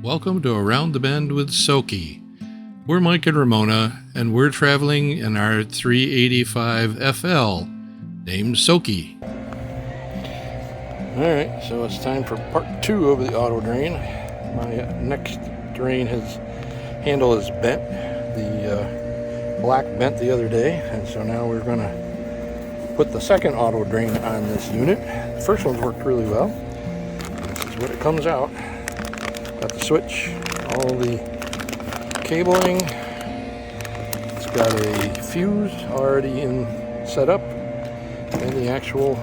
Welcome to Around the Bend with Soki. We're Mike and Ramona, and we're traveling in our 385 FL, named Soki. Alright, so it's time for part 2 of the auto drain. My next drain handle is bent. The black bent the other day, and so now we're going to put the second auto drain on this unit. The first one's worked really well. This is what it comes out. Got the switch, all the cabling. It's got a fuse already set up, and the actual,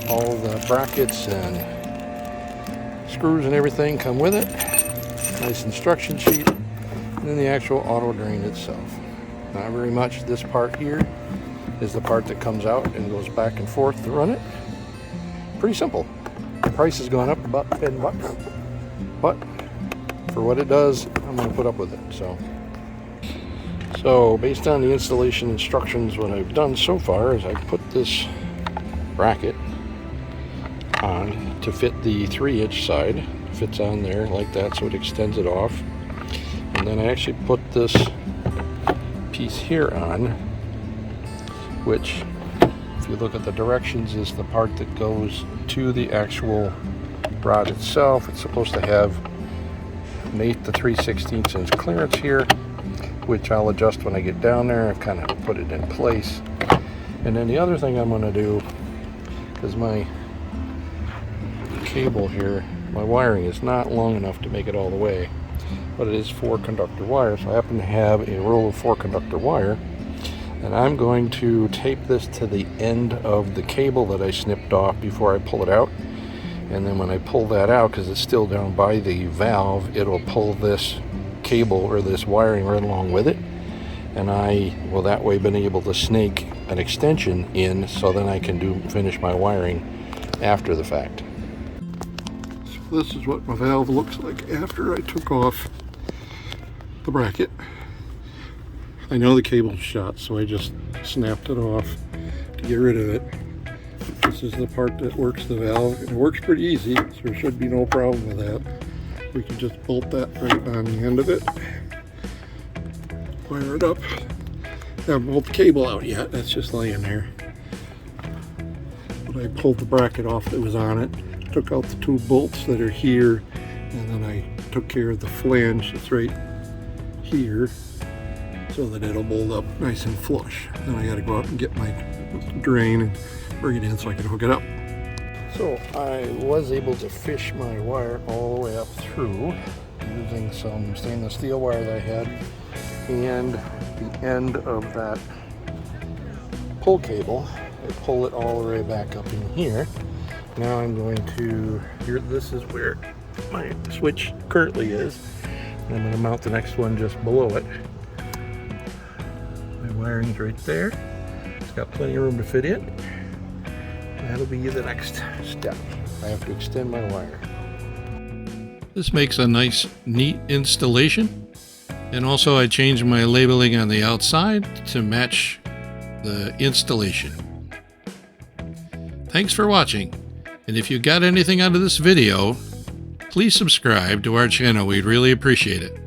all the brackets and screws and everything come with it. Nice instruction sheet, and then the actual auto drain itself. Not very much. This part here is the part that comes out and goes back and forth to run it. Pretty simple. The price has gone up about $10, but for what it does, I'm going to put up with it. So based on the installation instructions, what I've done so far is I put this bracket on to fit the 3-inch side. Fits on there like that, so it extends it off. And then I actually put this piece here on, which, if you look at the directions, is the part that goes to the actual rod itself. It's supposed to have an 1/8 to 3/16 inch clearance here, which I'll adjust when I get down there. I've kind of put it in place. And then the other thing I'm going to do is my cable here, my wiring is not long enough to make it all the way, but it is 4-conductor wire. So I happen to have a roll of 4-conductor wire, and I'm going to tape this to the end of the cable that I snipped off before I pull it out. And then when I pull that out, because it's still down by the valve, it'll pull this cable or this wiring right along with it. And I will that way been able to snake an extension in, so then I can finish my wiring after the fact. So this is what my valve looks like after I took off the bracket. I know the cable's shot, so I just snapped it off to get rid of it. This is the part that works the valve. It works pretty easy, so there should be no problem with that. We can just bolt that right on the end of it. Wire it up. I haven't pulled the cable out yet, that's just laying there. But I pulled the bracket off that was on it, took out the 2 bolts that are here, and then I took care of the flange that's right here, so that it'll bolt up nice and flush. Then I gotta go out and get my drain and bring it in so I can hook it up. So I was able to fish my wire all the way up through using some stainless steel wire that I had and the end of that pull cable. I pull it all the way back up in here. Now I'm going to, this is where my switch currently is. I'm going to mount the next one just below it. My wiring's right there. It's got plenty of room to fit in. That'll be the next step. I have to extend my wire. This makes a nice, neat installation. And also I changed my labeling on the outside to match the installation. Thanks for watching. And if you got anything out of this video, please subscribe to our channel. We'd really appreciate it.